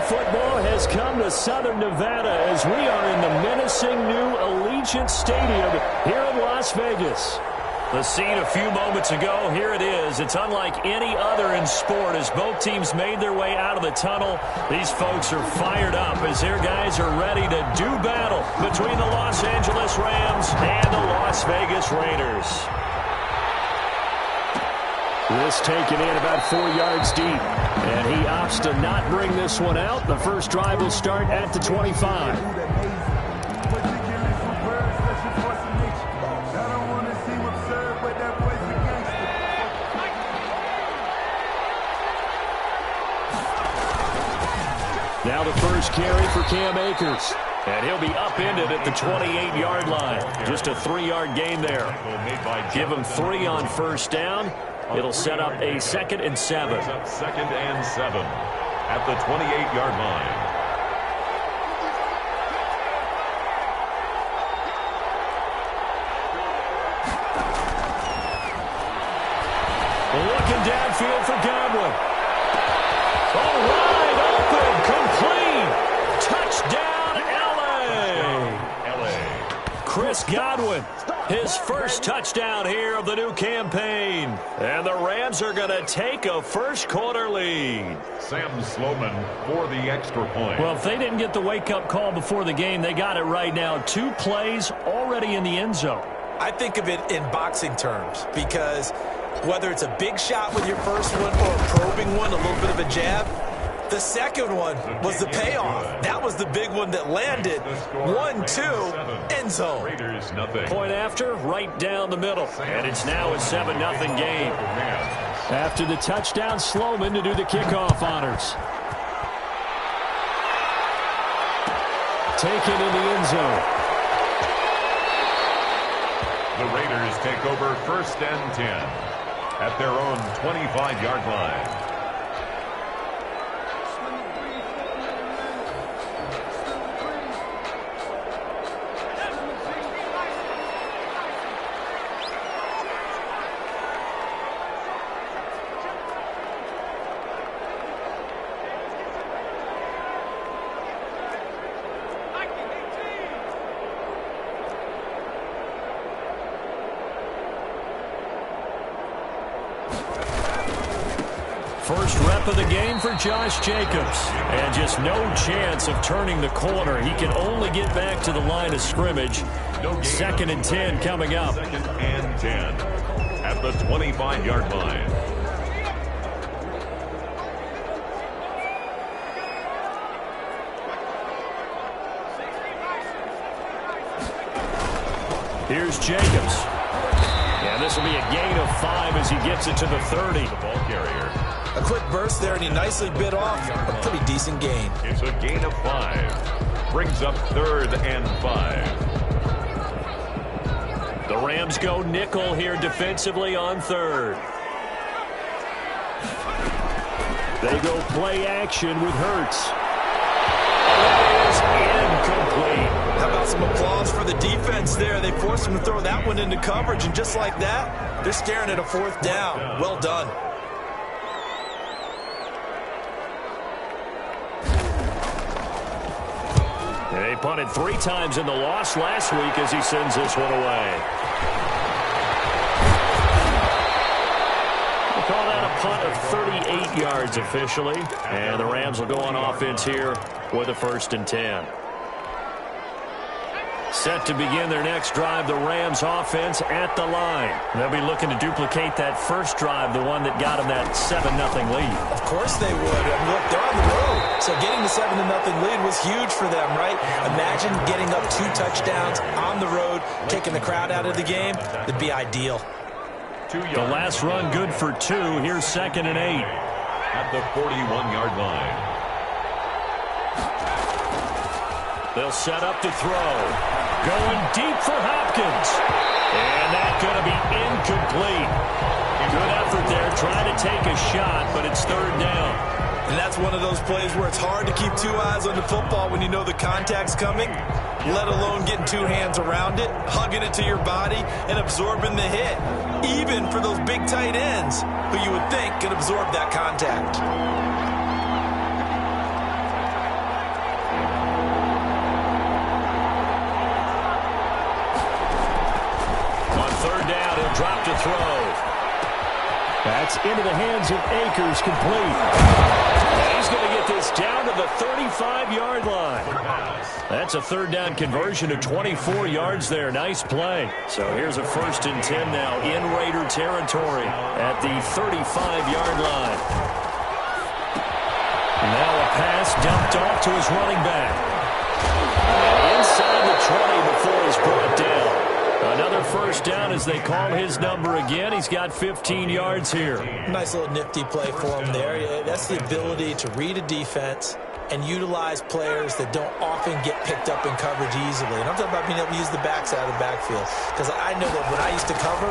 football has come to Southern Nevada as we are in the menacing new Allegiant Stadium here in Las Vegas. The scene a few moments ago, here it is. It's unlike any other in sport as both teams made their way out of the tunnel. These folks are fired up as their guys are ready to do battle between the Los Angeles Rams and the Las Vegas Raiders. This taken in about 4 yards deep, and he opts to not bring this one out. The first drive will start at the 25. Now the first carry for Cam Akers. And he'll be upended at the 28-yard line. Just a 3-yard gain there. Give him 3 on first down. It'll set up a 2nd and 7. Second and 7 at the 28-yard line. Looking downfield for Godwin. All wide open, complete. Touchdown, L.A. Chris Godwin, his first touchdown here of the new campaign. And the Rams are going to take a first-quarter lead. Sam Sloman for the extra point. Well, if they didn't get the wake-up call before the game, they got it right now. 2 plays already in the end zone. I think of it in boxing terms because whether it's a big shot with your first one or a probing one, a little bit of a jab, the second one was the payoff. That was the big one that landed. 1-2, end zone. Raiders nothing. Point after, right down the middle. And it's now a 7-0 game. After the touchdown, Sloman to do the kickoff honors. Taken in the end zone. The Raiders take over 1st and 10 at their own 25-yard line. First rep of the game for Josh Jacobs. And just no chance of turning the corner. He can only get back to the line of scrimmage. 2nd and 10 coming up. 2nd and 10 at the 25-yard line. Here's Jacobs. And this will be a gain of 5 as he gets it to the 30. The ball carrier. A quick burst there, and he nicely bit off a pretty decent gain. It's a gain of 5. Brings up 3rd and 5. The Rams go nickel here defensively on 3rd. They go play action with Hurts. It is incomplete. How about some applause for the defense there? They forced him to throw that one into coverage, and just like that, they're staring at a 4th down. Well done. They punted 3 times in the loss last week as he sends this one away. We'll call that a punt of 38 yards officially. And the Rams will go on offense here with a 1st and 10. Set to begin their next drive, the Rams offense at the line. They'll be looking to duplicate that first drive, the one that got them that 7-0 lead. Of course they would. I mean, look, they're on the road. So getting the 7-0 lead was huge for them, right? Imagine getting up 2 touchdowns on the road, taking the crowd out of the game. That'd be ideal. The last run good for 2. Here's 2nd and 8. At the 41-yard line. They'll set up to throw. Going deep for Hopkins. And that's going to be incomplete. Good effort there, trying to take a shot, but it's 3rd down. And that's one of those plays where it's hard to keep 2 eyes on the football when you know the contact's coming, let alone getting 2 hands around it, hugging it to your body, and absorbing the hit. Even for those big tight ends who you would think could absorb that contact. drop to throw. That's into the hands of Akers, complete. And he's going to get this down to the 35-yard line. That's a third down conversion of 24 yards there. Nice play. So here's a 1st and 10 now in Raider territory at the 35-yard line. Now a pass dumped off to his running back. And inside the 20 before he's brought down. Another 1st down as they call his number again. He's got 15 yards here. Nice little nifty play for him there. That's the ability to read a defense and utilize players that don't often get picked up in coverage easily. And I'm talking about being able to use the backside of the backfield. Because I know that when I used to cover,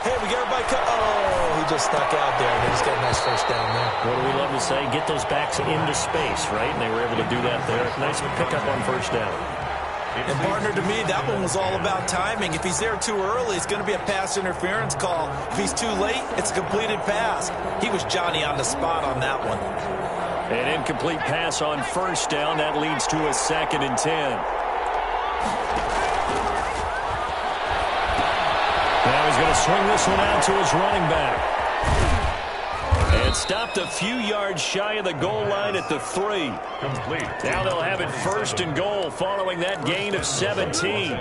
hey, we got everybody cut. Oh, he just snuck out there, and he's got a nice 1st down there. What do we love to say? Get those backs into space, right? And they were able to do that there. Nice pickup on 1st down. And, partner, to me, that one was all about timing. If he's there too early, it's going to be a pass interference call. If he's too late, it's a completed pass. He was Johnny on the spot on that one. An incomplete pass on 1st down. That leads to a 2nd and 10. Now he's going to swing this one out to his running back. And stopped a few yards shy of the goal line at the 3. Complete. Now they'll have it 1st and goal following that gain of 17.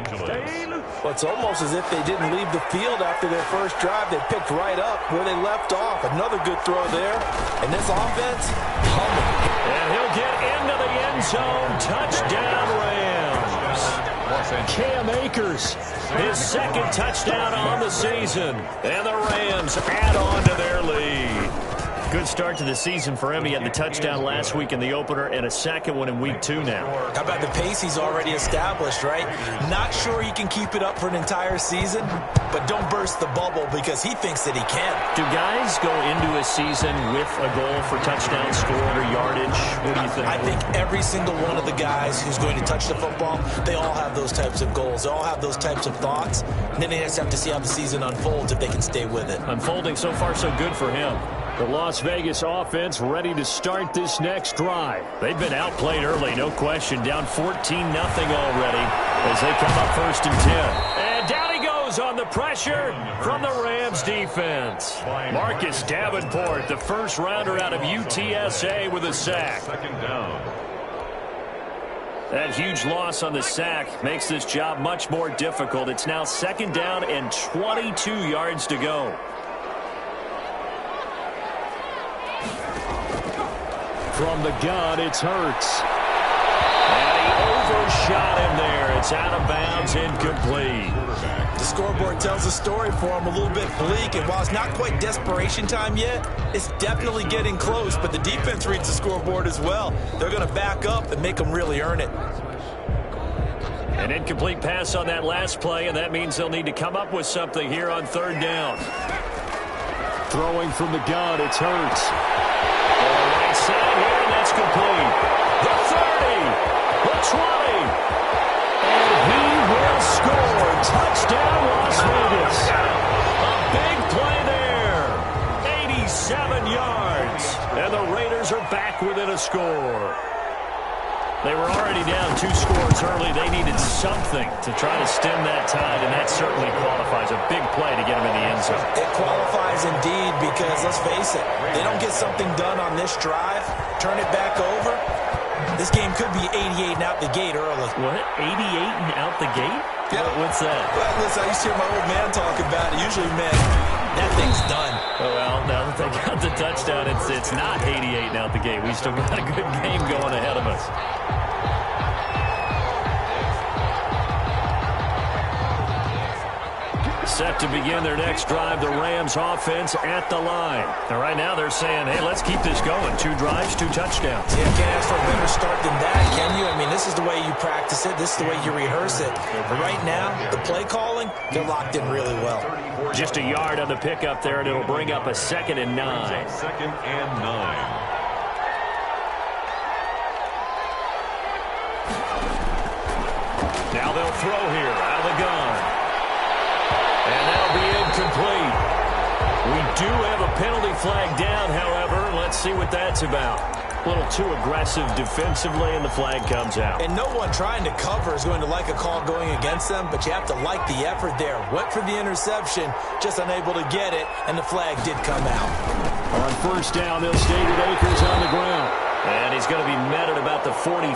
Well, it's almost as if they didn't leave the field after their first drive. They picked right up where they left off. Another good throw there. And this offense, humming. And he'll get into the end zone. Touchdown, Rams. Cam Akers, his 2nd touchdown on the season. And the Rams add on to their lead. Good start to the season for him. He had the touchdown last week in the opener and a 2nd one in week 2 now. How about the pace he's already established, right? Not sure he can keep it up for an entire season, but don't burst the bubble because he thinks that he can. Do guys go into a season with a goal for touchdown scored or yardage? What do you think? I think every single one of the guys who's going to touch the football, they all have those types of goals. They all have those types of thoughts. And then they just have to see how the season unfolds if they can stay with it. Unfolding so far so good for him. The Las Vegas offense ready to start this next drive. They've been outplayed early, no question. Down 14-0 already as they come up 1st and 10. And down he goes on the pressure from the Rams defense. Marcus Davenport, the 1st rounder out of UTSA with a sack. 2nd down. That huge loss on the sack makes this job much more difficult. It's now 2nd down and 22 yards to go. From the gun, it's Hurts. And he overshot him there. It's out of bounds, incomplete. The scoreboard tells a story for him, a little bit bleak. And while it's not quite desperation time yet, it's definitely getting close. But the defense reads the scoreboard as well. They're going to back up and make them really earn it. An incomplete pass on that last play, and that means they'll need to come up with something here on 3rd down. Throwing from the gun, it's Hurts. Side here, and that's complete. The 30, the 20, and he will score. Touchdown, Las Vegas. A big play there. 87 yards, and the Raiders are back within a score. They were already down 2 scores early. They needed something to try to stem that tide, and that certainly qualifies. A big play to get them in the end zone. It qualifies indeed because, let's face it, they don't get something done on this drive, turn it back over, this game could be 88 and out the gate early. What? 88 and out the gate? Yeah. What's that? Well, listen, I used to hear my old man talk about it. Usually, man, that thing's done. Well, now that they got the touchdown, it's not 88 and out the gate. We still got a good game going ahead of us. Set to begin their next drive, the Rams offense at the line. And right now they're saying, hey, let's keep this going. 2 drives, 2 touchdowns. Yeah, can't ask for a better start than that, can you? I mean, this is the way you practice it. This is the way you rehearse it. But right now, the play calling, they're locked in really well. Just a yard on the pickup there, and it'll bring up a 2nd and 9. 2nd and 9. Now they'll throw here out of the gun. And that'll be incomplete. We do have a penalty flag down, however. Let's see what that's about. A little too aggressive defensively, and the flag comes out. And no one trying to cover is going to like a call going against them, but you have to like the effort there. Went for the interception, just unable to get it, and the flag did come out. On first down, they'll stay with Akers on the ground. And he's going to be met at about the 43.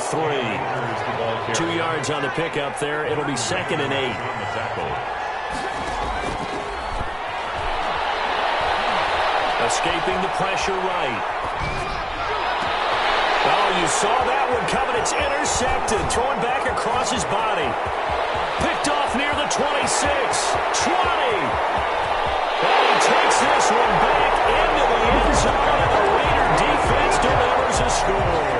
2 yards on the pickup there. It'll be 2nd and 8. Escaping the pressure right. Oh, you saw that one coming. It's intercepted. Throwing back across his body. Picked off near the 26. 20. And he takes this one back into the end zone, and the Raider defense delivers a score.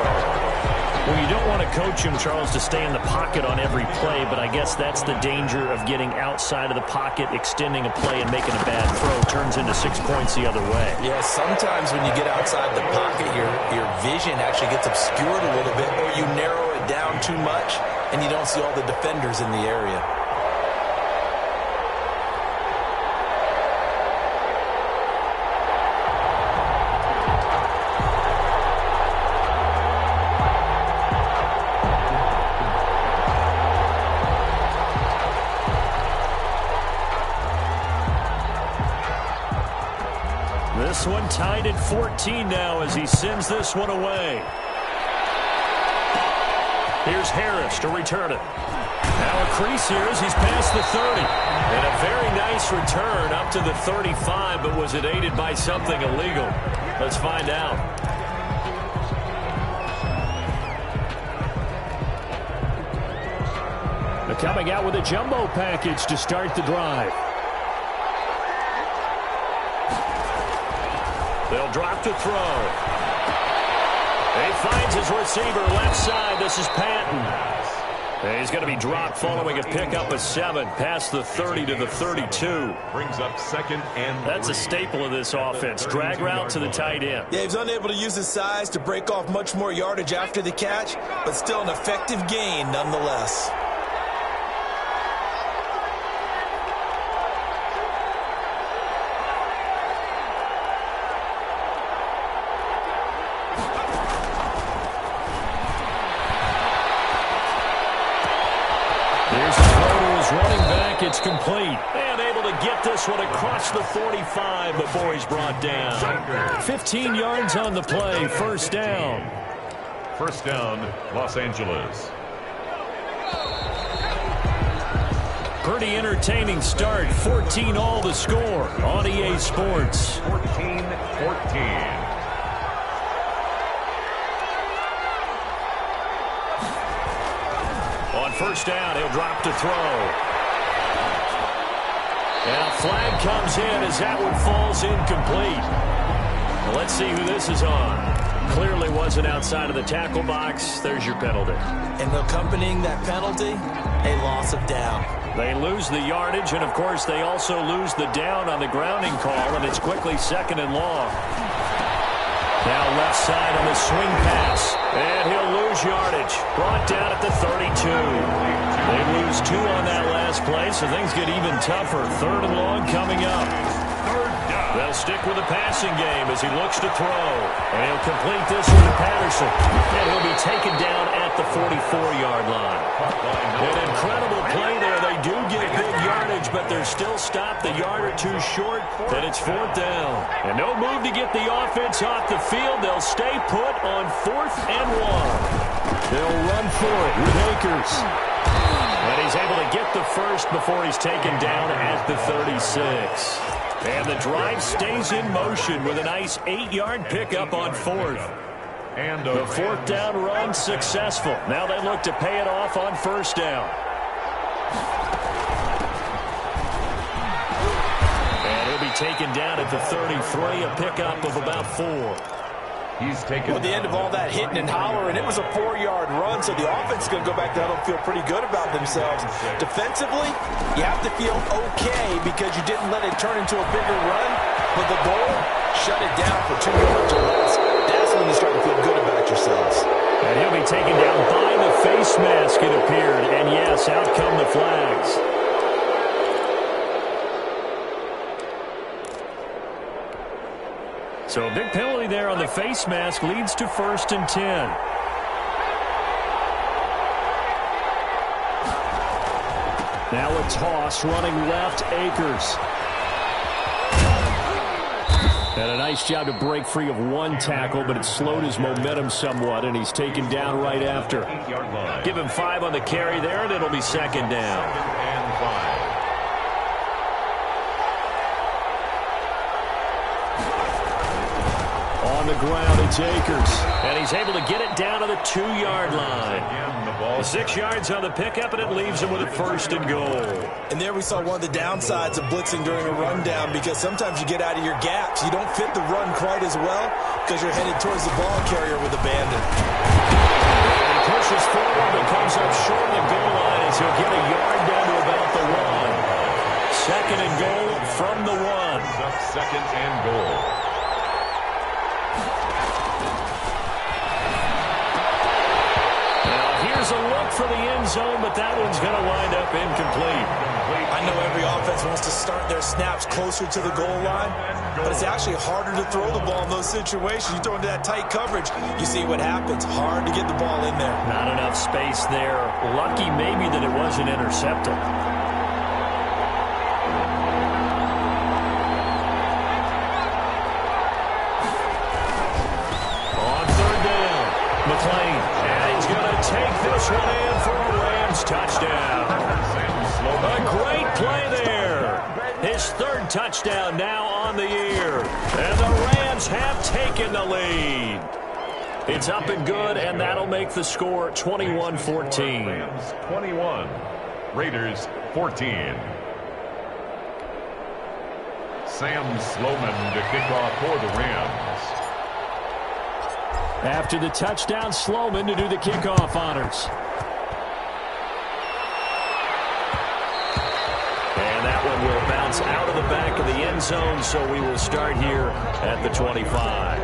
Well, you don't want to coach him, Charles, to stay in the pocket on every play, but I guess that's the danger of getting outside of the pocket, extending a play, and making a bad throw. Turns into 6 points the other way. Yeah, sometimes when you get outside the pocket, your vision actually gets obscured a little bit, or you narrow it down too much, and you don't see all the defenders in the area. This one tied at 14 now as he sends this one away. Here's Harris to return it. Now a crease here as he's past the 30. And a very nice return up to the 35, but was it aided by something illegal? Let's find out. They're coming out with a jumbo package to start the drive. They'll drop to throw. He finds his receiver left side. This is Patton. And he's going to be dropped following a pickup of 7 past the 30 to the 32. Brings up 2nd and 3. That's a staple of this offense. Drag route to the tight end. Yeah, he's unable to use his size to break off much more yardage after the catch, but still an effective gain nonetheless. It's complete. And able to get this one across the 45 before he's brought down. 15 yards on the play. First down. First down, Los Angeles. Pretty entertaining start. 14 all the score on EA Sports. 14-14. On first down, he'll drop to throw. And a flag comes in as that one falls incomplete. Well, let's see who this is on. Clearly wasn't outside of the tackle box. There's your penalty. And accompanying that penalty, a loss of down. They lose the yardage, and, of course, they also lose the down on the grounding call, and it's quickly 2nd and long. Now left side on the swing pass, and he'll lose yardage. Brought down at the 32. They lose 2 on that last play, so things get even tougher. 3rd and long coming up. They'll stick with the passing game as he looks to throw. And he'll complete this one to Patterson. And he'll be taken down at the 44-yard line. An incredible play there. They do get big yardage, but they're still stopped a yard or 2 short. Then it's 4th down. And no move to get the offense off the field. They'll stay put on 4th and 1. They'll run for it with Akers. And he's able to get the first before he's taken down at the 36. And the drive stays in motion with a nice 8-yard pickup on 4th. And the 4th down run successful. Now they look to pay it off on first down. And he'll be taken down at the 33, a pickup of about 4. He's taken. Well, at the end of all that hitting and hollering, it was a 4-yard run, so the offense is going to go back down and feel pretty good about themselves. Defensively, you have to feel okay because you didn't let it turn into a bigger run, but the goal, shut it down for 2 yards or less. That's when you start to feel good about yourselves. And he'll be taken down by the face mask, it appeared. And yes, out come the flags. So a big penalty there on the face mask leads to 1st and 10. Now a toss running left, Akers. And a nice job to break free of one tackle, but it slowed his momentum somewhat, and he's taken down right after. Give him 5 on the carry there, and it'll be 2nd down. 2nd and 5. On the ground, it's Akers. And he's able to get it down to the 2-yard line. The 6 yards on the pickup, and it leaves him with a 1st and goal. And there we saw one of the downsides of blitzing during a rundown, because sometimes you get out of your gaps. You don't fit the run quite as well because you're headed towards the ball carrier with abandon. He pushes forward but comes up short of the goal line as he'll get a yard down to about the 1. 2nd and goal from the 1. Up 2nd and goal. Here's a look for the end zone, but that one's going to wind up incomplete. I know every offense wants to start their snaps closer to the goal line, but it's actually harder to throw the ball in those situations. You throw into that tight coverage, you see what happens. Hard to get the ball in there. Not enough space there. Lucky maybe that it wasn't intercepted. On 3rd down, McLean. And he's going to take this one in for a Rams touchdown. A great play there. His 3rd touchdown now on the year. And the Rams have taken the lead. It's up and good, and that'll make the score 21-14. Rams 21, Raiders 14. Sam Sloman to kick off for the Rams. After the touchdown, Sloman to do the kickoff honors. And that one will bounce out of the back of the end zone, so we will start here at the 25.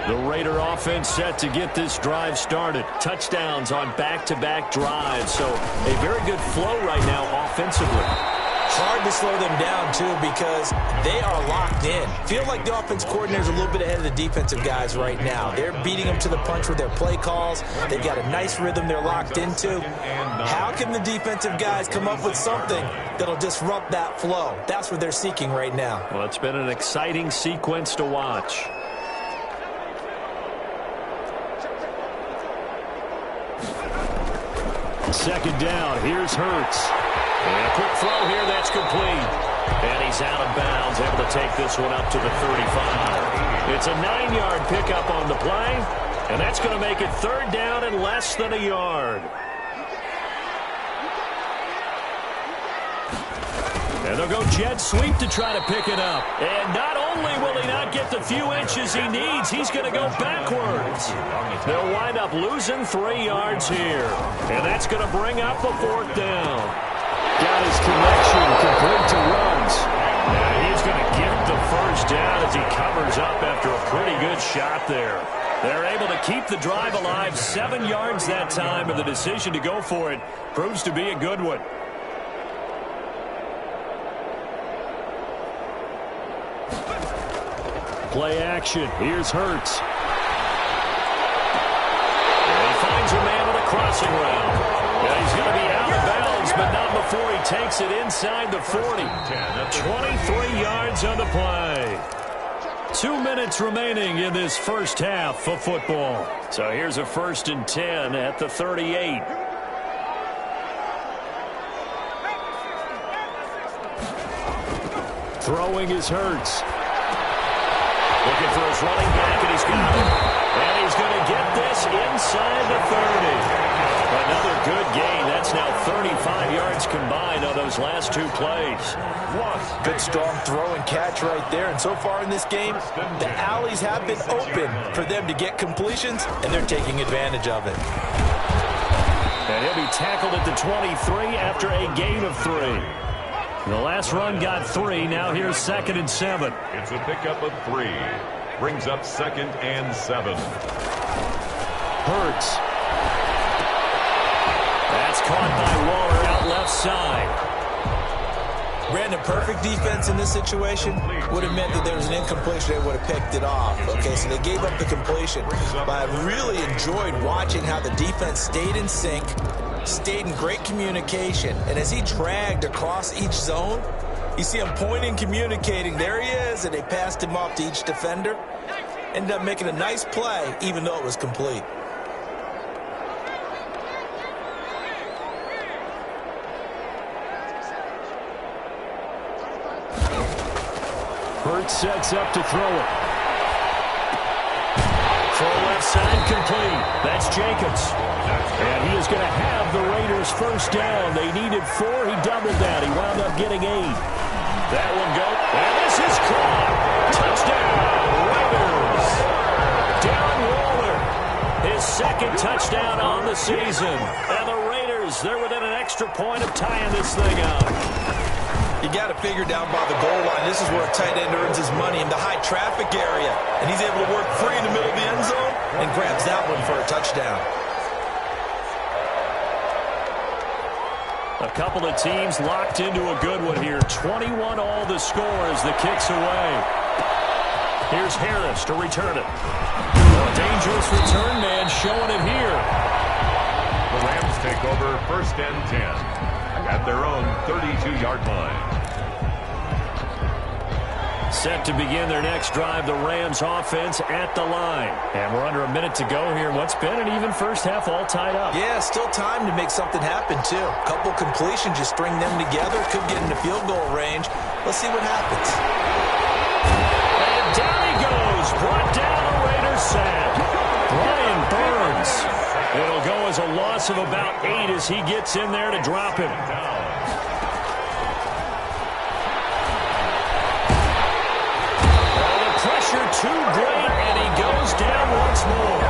The Raider offense set to get this drive started. Touchdowns on back-to-back drives, so a very good flow right now offensively. Hard to slow them down, too, because they are locked in. Feel like the offense coordinator's a little bit ahead of the defensive guys right now. They're beating them to the punch with their play calls. They've got a nice rhythm they're locked into. How can the defensive guys come up with something that'll disrupt that flow? That's what they're seeking right now. Well, it's been an exciting sequence to watch. Second down, here's Hurts. And a quick throw here, that's complete. And he's out of bounds, able to take this one up to the 35. It's a 9-yard pickup on the play, and that's going to make it 3rd down and less than a yard. And they'll go jet sweep to try to pick it up. And not only will he not get the few inches he needs, he's going to go backwards. They'll wind up losing 3 yards here. And that's going to bring up a 4th down. Got his connection, complete to runs. And he's going to get the 1st down as he covers up after a pretty good shot there. They're able to keep the drive alive, 7 yards that time, and the decision to go for it proves to be a good one. Play action. Here's Hurts. And he finds a man with a crossing route. Yeah, he's going to be out of bounds, but not before he takes it inside the 40. 23 yards on the play. 2 minutes remaining in this first half of football. So here's a 1st and 10 at the 38. Throwing is Hurts. Looking for his running back, and he's got it. And he's going to get this inside the 30. Another good gain. That's now 35 yards combined on those last 2 plays. Good strong throw and catch right there. And so far in this game, the alleys have been open for them to get completions, and they're taking advantage of it. And he'll be tackled at the 23 after a gain of 3. The last run got 3. Now here's 2nd and 7. It's a pickup of 3. Brings up 2nd and 7. Hurts. That's caught by Waller out left side. Brandon, perfect defense in this situation would have meant that there was an incompletion. They would have picked it off. Okay, so they gave up the completion. But I really enjoyed watching how the defense stayed in sync, stayed in great communication. And as he dragged across each zone, you see him pointing, communicating. There he is, and they passed him off to each defender. Ended up making a nice play, even though it was complete. Hurts sets up to throw it. Throw left side complete. That's Jacobs. And he is going to have the Raiders first down. They needed 4. He doubled that. He wound up getting 8. That one go. And this is caught. Touchdown, Raiders. Darren Waller, his 2nd touchdown on the season. And the Raiders, they're within an extra point of tying this thing up. You got to figure down by the goal line. This is where a tight end earns his money in the high traffic area. And he's able to work free in the middle of the end zone and grabs that one for a touchdown. A couple of teams locked into a good one here. 21 all the score as the kick's away. Here's Harris to return it. A dangerous return man showing it here. The Rams take over 1st and 10. At their own 32-yard line. Set to begin their next drive, the Rams offense at the line. And we're under a minute to go here. What's been an even first half all tied up. Yeah, still time to make something happen, too. A couple completions, just string them together. Could get into field goal range. Let's see what happens. And down he goes. Brought down a Raiders sack. Brian Burns. It'll go as a loss of about 8 as he gets in there to drop him. The pressure too great, and he goes down once more.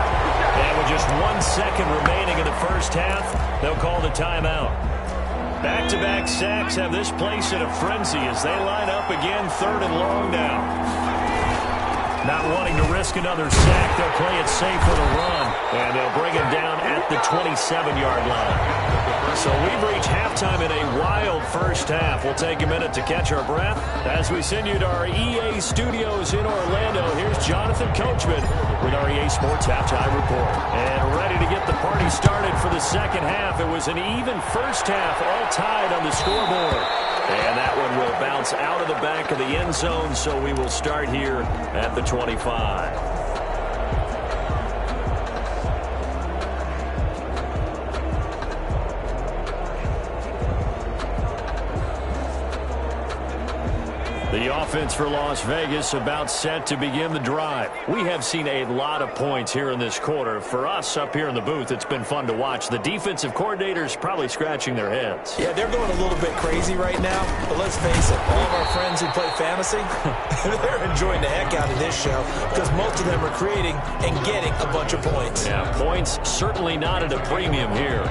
And with just 1 second remaining in the first half, they'll call the timeout. Back-to-back sacks have this place in a frenzy as they line up again 3rd and long now. Not wanting to risk another sack, they'll play it safe with a run. And they'll bring him down at the 27-yard line. So we've reached halftime in a wild first half. We'll take a minute to catch our breath as we send you to our EA studios in Orlando. Here's Jonathan Coachman with our EA Sports Halftime Report. And ready to get the party started for the second half. It was an even first half, all tied on the scoreboard. And that one will bounce out of the back of the end zone, so we will start here at the 25. The offense for Las Vegas about set to begin the drive. We have seen a lot of points here in this quarter. For us up here in the booth, it's been fun to watch. The defensive coordinators probably scratching their heads. Yeah, they're going a little bit crazy right now. But let's face it, all of our friends who play fantasy, they're enjoying the heck out of this show because most of them are creating and getting a bunch of points. Yeah, points certainly not at a premium here.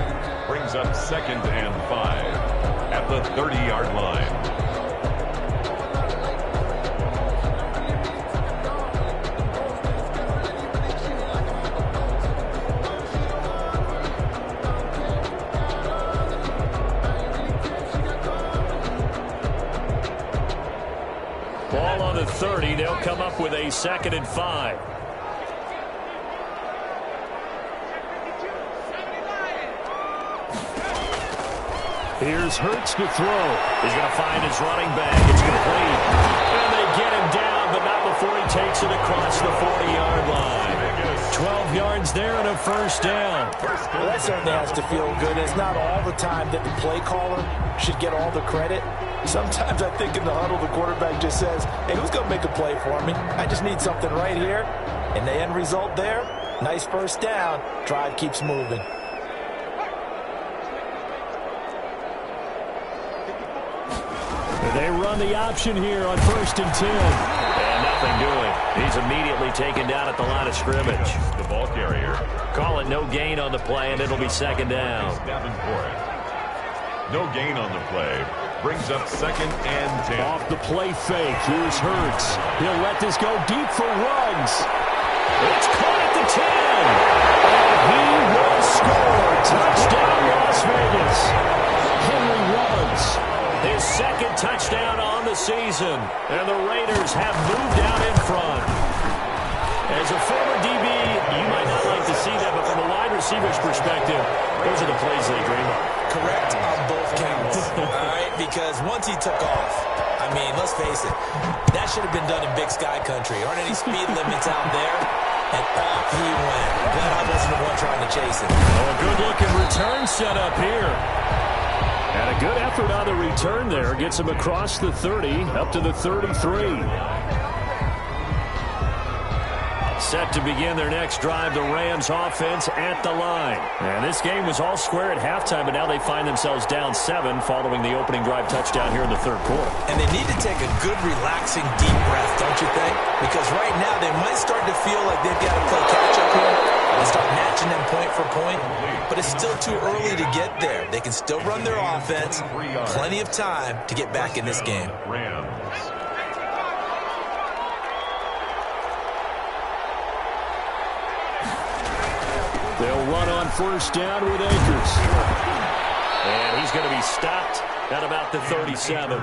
Brings up 2nd and 5 at the 30-yard line. Ball on the 30. They'll come up with a 2nd and 5. Here's Hurts to throw. He's going to find his running back. It's complete. And they get him down, but not before he takes it across the 40-yard line. 12 yards there and a first down. Well, that certainly has to feel good. It's not all the time that the play caller should get all the credit. Sometimes I think in the huddle, the quarterback just says, hey, who's going to make a play for me? I just need something right here. And the end result there, nice first down. Drive keeps moving. They run the option here on 1st and 10. And nothing doing. He's immediately taken down at the line of scrimmage. The ball carrier. Call it no gain on the play, and it'll be 2nd down. Davenport. No gain on the play. brings up 2nd and 10. Off the play fake. Here's Hurts. He'll let this go deep for Ruggs. It's caught at the 10. And he will score. Touchdown, Las Vegas. Henry Ruggs, his 2nd touchdown on the season. And the Raiders have moved out in front. As a former DB, you might not like to see that, but from a wide receiver's perspective, those are the plays they dream of. Correct on both counts. All right, because once he took off, I mean, let's face it, that should have been done in Big Sky country. Aren't any speed limits out there? And off he went. Glad I wasn't the one trying to chase him. Oh, a good-looking return set up here. And a good effort on the return there. Gets him across the 30, up to the 33. Set to begin their next drive, the Rams offense at the line. And this game was all square at halftime, but now they find themselves down 7 following the opening drive touchdown here in the 3rd quarter. And they need to take a good, relaxing, deep breath, don't you think? Because right now they might start to feel like they've got to play catch-up here and start matching them point for point. But it's still too early to get there. They can still run their offense. Plenty of time to get back in this game. Rams. They'll run on 1st down with Akers. And he's going to be stopped at about the 37.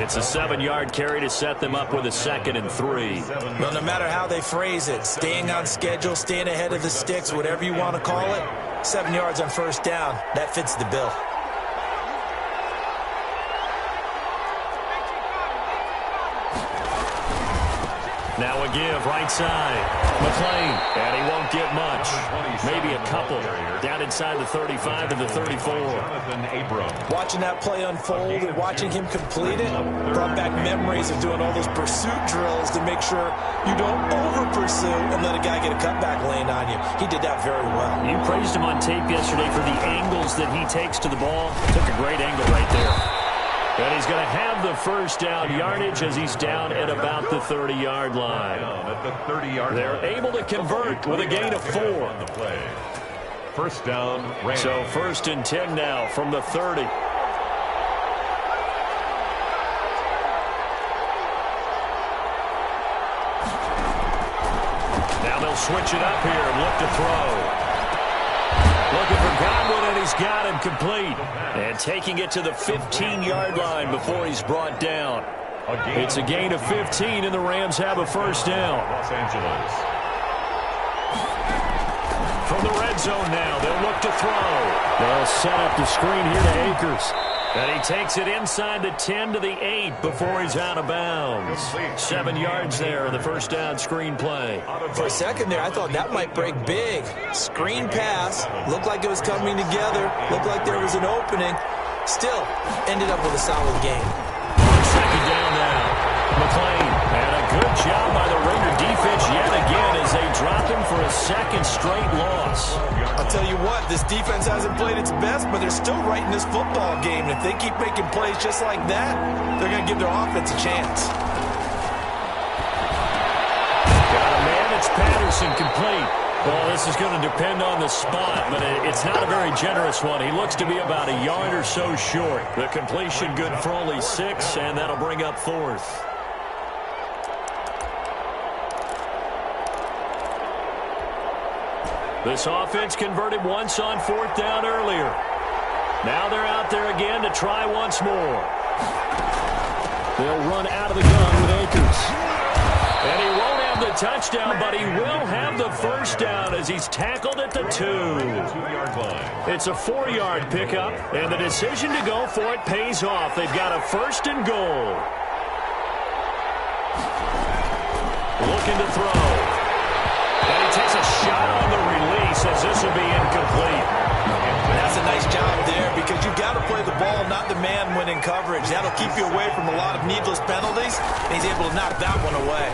It's a 7-yard carry to set them up with a 2nd and 3. Well, no matter how they phrase it, staying on schedule, staying ahead of the sticks, whatever you want to call it, 7 yards on 1st down, that fits the bill. Now a give, right side. McLean, and he won't get much. Maybe a couple. Down inside the 35 and the 34. Watching that play unfold and watching him complete it brought back memories of doing all those pursuit drills to make sure you don't over-pursue and let a guy get a cutback lane on you. He did that very well. You praised him on tape yesterday for the angles that he takes to the ball. Took a great angle right there. And he's going to have the 1st down yardage as he's down at about the 30-yard line. They're able to convert with a gain of 4. 1st down, Rams. So 1st and 10 now from the 30. Now they'll switch it up here and look to throw. Looking for Godwin, and he's got him complete. And taking it to the 15-yard line before he's brought down. It's a gain of 15, and the Rams have a 1st down. Los Angeles. From the red zone now, they'll look to throw. They'll set up the screen here to Akers. And he takes it inside the 10 to the 8 before he's out of bounds. 7 yards there in the 1st down screen play. For a second there, I thought that might break big. Screen pass. Looked like it was coming together. Looked like there was an opening. Still, ended up with a solid game. 2nd down now. McLean. And a good job by the Raider defense yet again as they drop him for a 2nd straight loss. I'll tell you what, this defense hasn't played its best, but they're still right in this football game. And if they keep making plays just like that, they're going to give their offense a chance. Got a man, it's Patterson complete. Well, this is going to depend on the spot, but it's not a very generous one. He looks to be about a yard or so short. The completion good for only 6, and that'll bring up 4th. This offense converted once on 4th down earlier. Now they're out there again to try once more. They'll run out of the gun with Akers. And he won't have the touchdown, but he will have the 1st down as he's tackled at the 2. It's a 4-yard pickup, and the decision to go for it pays off. They've got a 1st and goal. Looking to throw. And he takes a shot on the release as this will be incomplete. That's a nice job there because you've got to play the ball, not the man when in coverage. That'll keep you away from a lot of needless penalties, and he's able to knock that one away.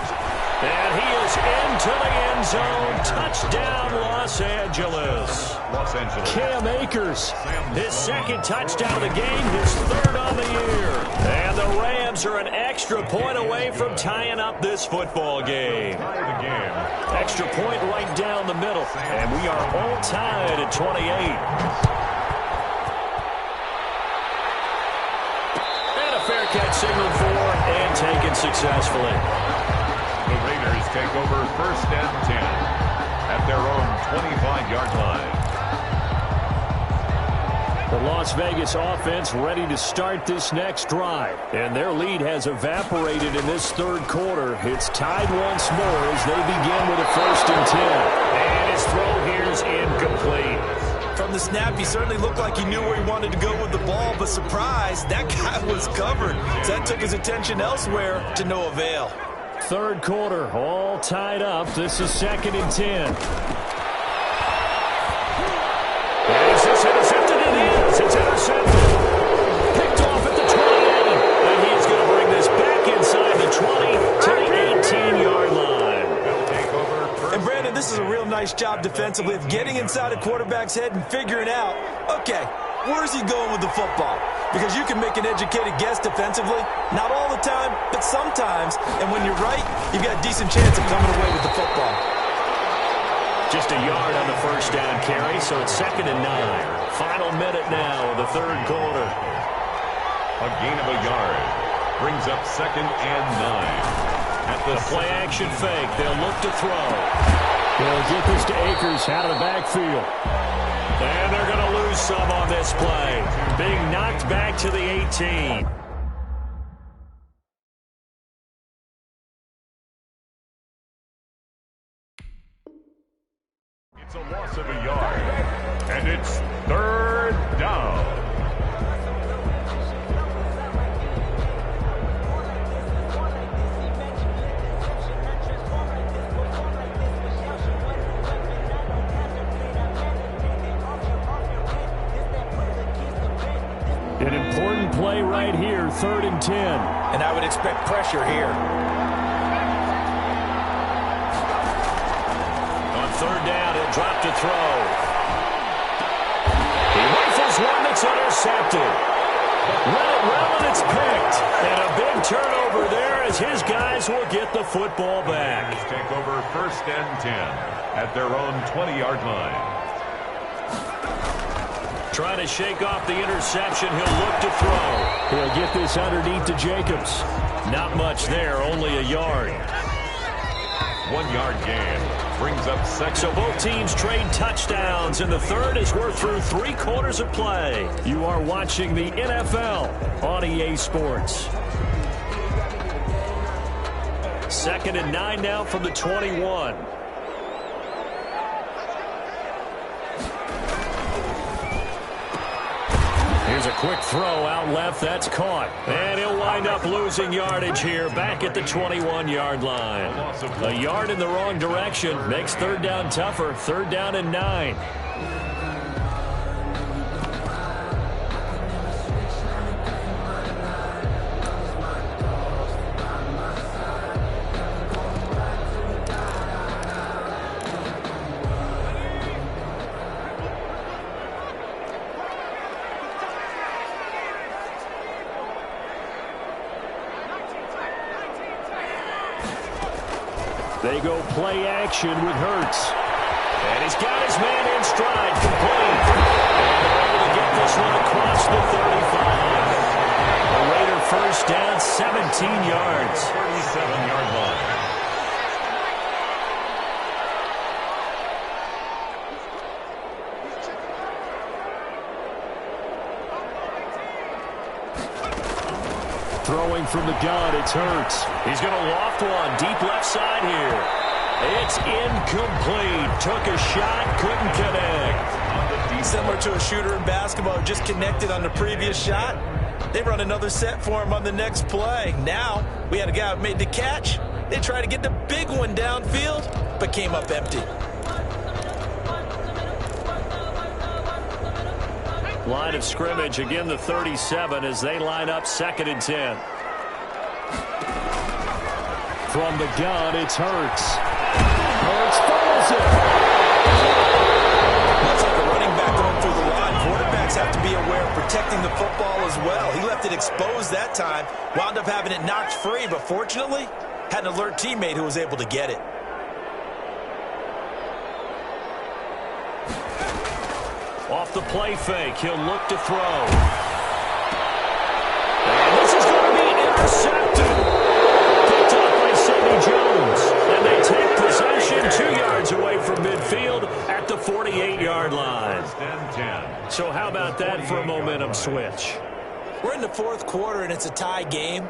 And he is into the end zone. Touchdown, Los Angeles. Los Angeles. Cam Akers, his 2nd touchdown of the game, his 3rd on the year. And the Rams are an extra point away from tying up this football game. Extra point right down the middle. And we are all tied at 28. Wildcat signaled for and taken successfully. The Raiders take over 1st and 10 at their own 25-yard line. The Las Vegas offense ready to start this next drive. And their lead has evaporated in this third quarter. It's tied once more as they begin with a 1st and 10. And his throw here is incomplete. From the snap, he certainly looked like he knew where he wanted to go with the ball, but surprise, that guy was covered. So that took his attention elsewhere to no avail. Third quarter, all tied up. This is 2nd and 10. Is this intercepted? It is. It's intercepted. Picked off at the 28. And he's going to bring this back inside the 20 to the 18-yard line. And Brandon, this is a real nice job defensively of getting inside a quarterback's head and figuring out, okay, where's he going with the football? Because you can make an educated guess defensively. Not all the time, but sometimes. And when you're right, you've got a decent chance of coming away with the football. Just a yard on the first down carry, so it's 2nd and 9. Final minute now of the third quarter. A gain of a yard brings up 2nd and 9. At the play-action fake, they'll look to throw. They'll get this to Akers out of the backfield. And they're going to lose some on this play. Being knocked back to the 18. It's a loss of a yard, and it's 3rd down. An important play right here, 3rd and 10. And I would expect pressure here. On 3rd down, he'll drop to throw. He rifles one that's intercepted. Let it roll and it's picked. And a big turnover there as his guys will get the football back. Take over 1st and 10 at their own 20-yard line. Trying to shake off the interception. He'll look to throw. He'll get this underneath to Jacobs. Not much there, only a yard. 1-yard gain brings up 2nd. So both teams trade touchdowns, and the third as we're through 3 quarters of play. You are watching the NFL on EA Sports. 2nd and 9 now from the 21. Here's a quick throw out left. That's caught. And he'll wind up losing yardage here back at the 21-yard line. A yard in the wrong direction makes 3rd down tougher. 3rd down and 9. They go play action with Hurts. And he's got his man in stride, complete. And they're able to get this one across the 35. The Raider 1st down, 17 yards. 37-yard line. Throwing from the gun, it's Hurts. He's going to loft one deep left side here. It's incomplete. Took a shot, couldn't connect. Similar to a shooter in basketball who just connected on the previous shot. They run another set for him on the next play. Now, we had a guy who made the catch. They tried to get the big one downfield, but came up empty. Line of scrimmage, again the 37 as they line up 2nd and 10. From the gun, it's Hurts. Hurts fumbles it. Much like a running back going through the line, quarterbacks have to be aware of protecting the football as well. He left it exposed that time, wound up having it knocked free, but fortunately, had an alert teammate who was able to get it. Off the play fake, he'll look to throw. And this is going to be Intercepted. Picked up by Sidney Jones. And they take possession 2 yards away from midfield at the 48-yard line. So how about that for a momentum switch? We're in the fourth quarter, and it's a tie game.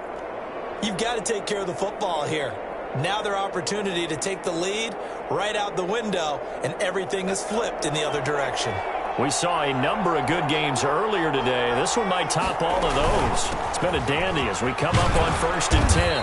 You've got to take care of the football here. Now their opportunity to take the lead right out the window, and everything is flipped in the other direction. We saw a number of good games earlier today. This one might top all of those. It's been a dandy as we come up on 1st and 10.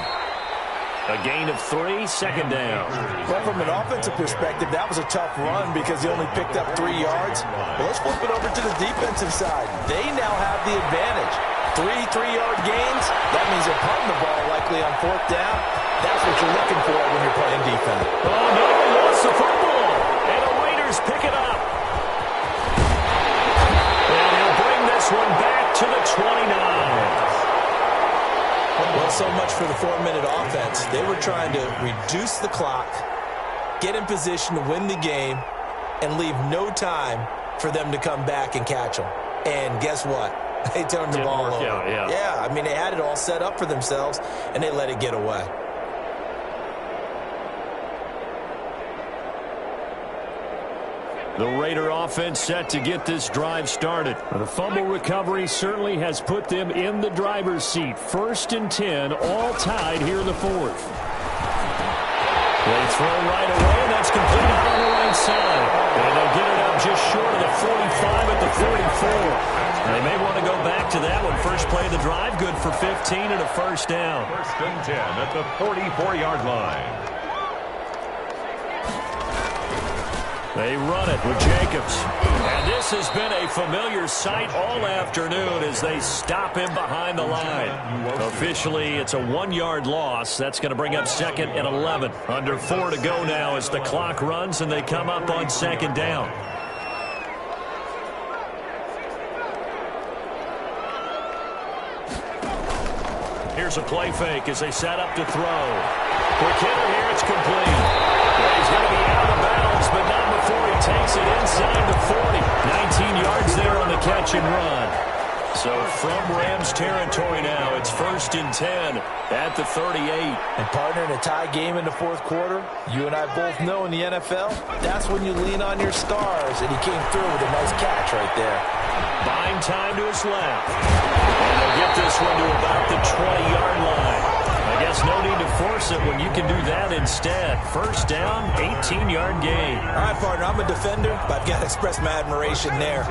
A gain of 3, second down. Well, from an offensive perspective, that was a tough run because they only picked up 3 yards. Well, let's flip it over to the defensive side. They now have the advantage. 3 3-yard gains, that means they're punting the ball likely on 4th down. That's what you're looking for when you're playing defense. Oh, no, he lost the football. And the Raiders pick it up. And he'll bring this one back to the 29. Well, so much for the 4-minute offense. They were trying to reduce the clock, get in position to win the game, and leave no time for them to come back and catch them. And guess what? They turned the ball over. Yeah, I mean, they had it all set up for themselves, and they let it get away. The Raider offense set to get this drive started. The fumble recovery certainly has put them in the driver's seat. 1st and 10, all tied here in the 4th. They throw right away, and that's completed on the right side. And they'll get it up just short of the 45 at the 44. And they may want to go back to that one. First play of the drive, good for 15 and a first down. 1st and 10 at the 44-yard line. They run it with Jacobs. And this has been a familiar sight all afternoon as they stop him behind the line. Officially, it's a 1-yard loss. That's going to bring up 2nd and 11. Under 4 to go now as the clock runs and they come up on 2nd down. Here's a play fake as they set up to throw. Quick hitter here, it's complete. Well, he's going to be out of bounds, but not before he takes it inside the 40. 19 yards there on the catch and run. So from Rams territory now, it's 1st and 10 at the 38. And partner, in a tie game in the 4th quarter, you and I both know in the NFL, that's when you lean on your stars, and he came through with a nice catch right there. Buying time to his left. And they'll get this one to about the 20-yard line. I guess no need to force it when you can do that instead. First down, 18-yard gain. All right, partner, I'm a defender, but I've got to express my admiration there.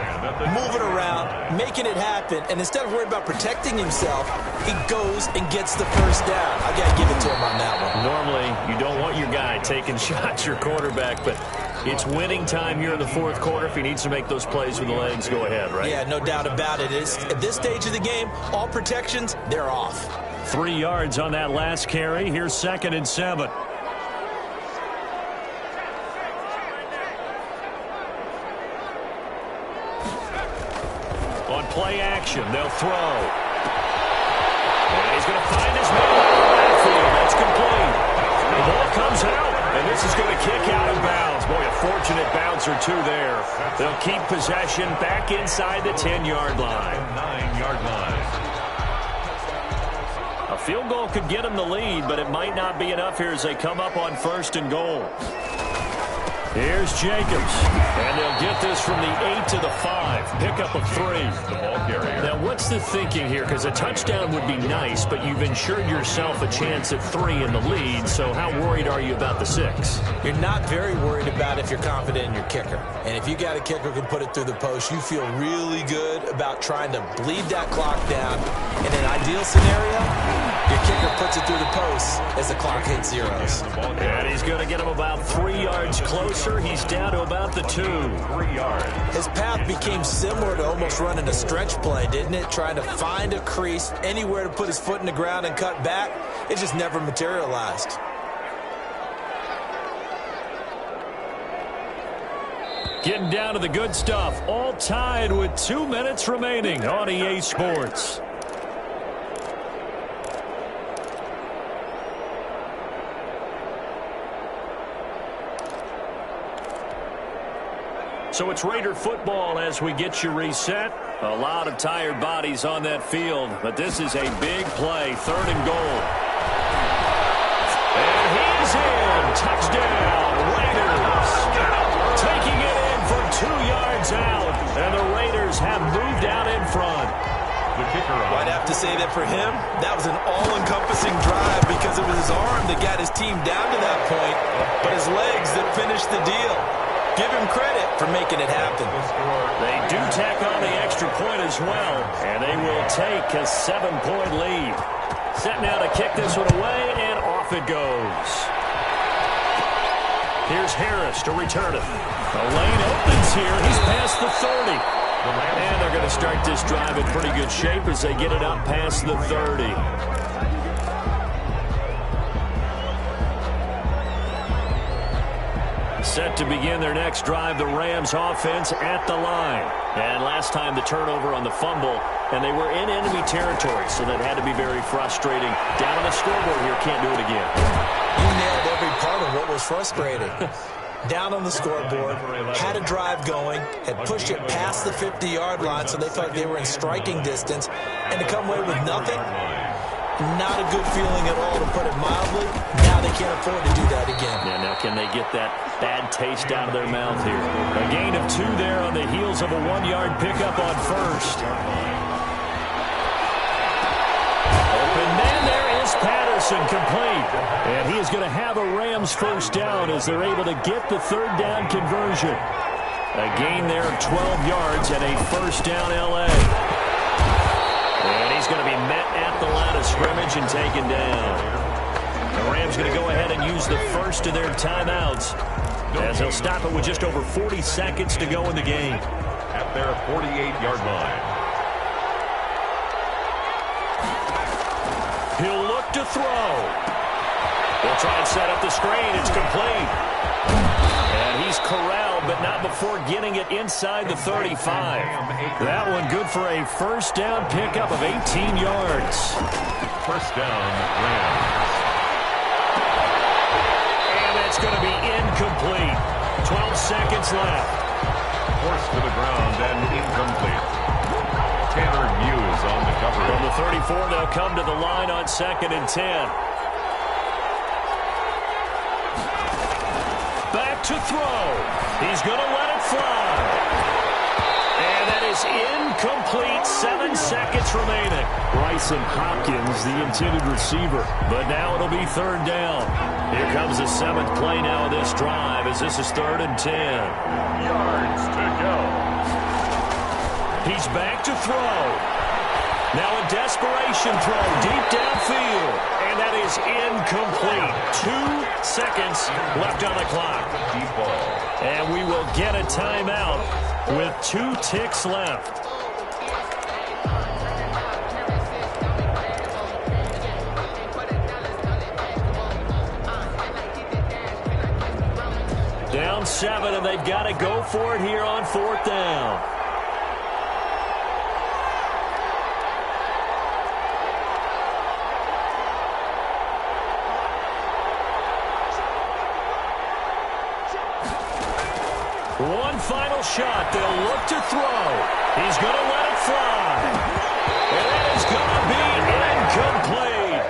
Moving around, making it happen, and instead of worrying about protecting himself, he goes and gets the first down. I got to give it to him on that one. Normally, you don't want your guy taking shots, your quarterback, but it's winning time here in the 4th quarter. If he needs to make those plays with the legs, go ahead, right? Yeah, no doubt about it. At this stage of the game, all protections, they're off. 3 yards on that last carry. Here's 2nd and 7. On play action, they'll throw. And he's going to find his man in the backfield. That's complete. The ball comes out, and this is going to kick out of bounds. Boy, a fortunate bounce or two there. They'll keep possession back inside the 10-yard line. 9-yard line. A field goal could get them the lead, but it might not be enough here as they come up on 1st and goal. Here's Jacobs, and they'll get this from the 8 to the 5. Pickup of 3. The ball carrier. Now, what's the thinking here? Because a touchdown would be nice, but you've ensured yourself a chance at 3 in the lead, so how worried are you about the 6? You're not very worried about it if you're confident in your kicker. And if you got a kicker who can put it through the post, you feel really good about trying to bleed that clock down. In an ideal scenario, your kicker puts it through the post as the clock hits zeros. And he's going to get him about 3 yards closer. He's down to about the 2. 3 yards. His path became similar to almost running a stretch play, didn't it? Trying to find a crease, anywhere to put his foot in the ground and cut back. It just never materialized. Getting down to the good stuff. All tied with 2 minutes remaining on EA Sports. So it's Raider football as we get you reset. A lot of tired bodies on that field, but this is a big play, 3rd and goal. And he's in. Touchdown, Raiders. Taking it in from 2 yards out, and the Raiders have moved out in front. The kicker on. I'd have to say that for him, that was an all-encompassing drive because it was his arm that got his team down to that point, but his legs that finished the deal. Give him credit for making it happen. They do tack on the extra point as well, and they will take a 7-point lead. Set now to kick this one away, and off it goes. Here's Harris to return it. The lane opens here. He's past the 30. And they're going to start this drive in pretty good shape as they get it up past the 30. Set to begin their next drive, the Rams offense at the line. And last time the turnover on the fumble, and they were in enemy territory, so that had to be very frustrating. Down on the scoreboard here, can't do it again. You nailed every part of what was frustrating. Down on the scoreboard, had a drive going, had pushed it past the 50-yard line, so they felt they were in striking distance, and to come away with nothing, not a good feeling at all, to put it mildly. Now they can't afford to do that again. Yeah, now can they get that bad taste out of their mouth here? A gain of 2 there on the heels of a 1-yard pickup on first. Open man, there is Patterson, complete. And he is going to have a Rams first down as they're able to get the 3rd down conversion. A gain there of 12 yards and a first down L.A. And he's going to be met at the line of scrimmage and taken down. The Rams going to go ahead and use the first of their timeouts as they'll stop it with just over 40 seconds to go in the game. At their 48-yard line. He'll look to throw. He'll try and set up the screen. It's complete. And he's corralled, but not before getting it inside the 35. That one good for a first down pickup of 18 yards. First down, Rams. And it's going to be incomplete. 12 seconds left. Forced to the ground and incomplete. Tanner Muse on the cover. From the 34, they'll come to the line on 2nd and 10. Back to throw. He's going to let it fly. And that is incomplete. 7 seconds remaining. Bryson Hopkins, the intended receiver. But now it'll be 3rd down. Here comes the 7th play now of this drive as this is 3rd and 10. Yards to go. He's back to throw. Now a desperation throw deep downfield. And that is incomplete. 2 seconds left on the clock. Deep ball. And we will get a timeout with 2 ticks left. Down 7, and they've got to go for it here on 4th down. One final shot. They'll look to throw. He's going to let it fly. And it is going to be incomplete.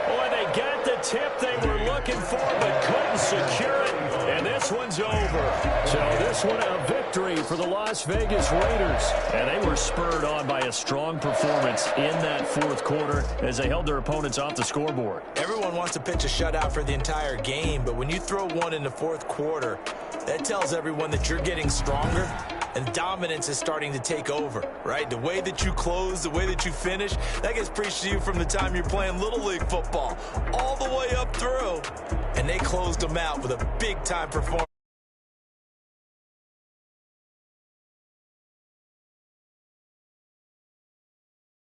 Boy, they got the tip they were looking for but couldn't secure it. And this one's over. So this one a victory for the Las Vegas Raiders. And they were spurred on by a strong performance in that 4th quarter as they held their opponents off the scoreboard. Everyone wants to pitch a shutout for the entire game, but when you throw one in the 4th quarter, that tells everyone that you're getting stronger and dominance is starting to take over, right? The way that you close, the way that you finish, that gets preached to you from the time you're playing Little League football all the way up through. And they closed them out with a big-time performance.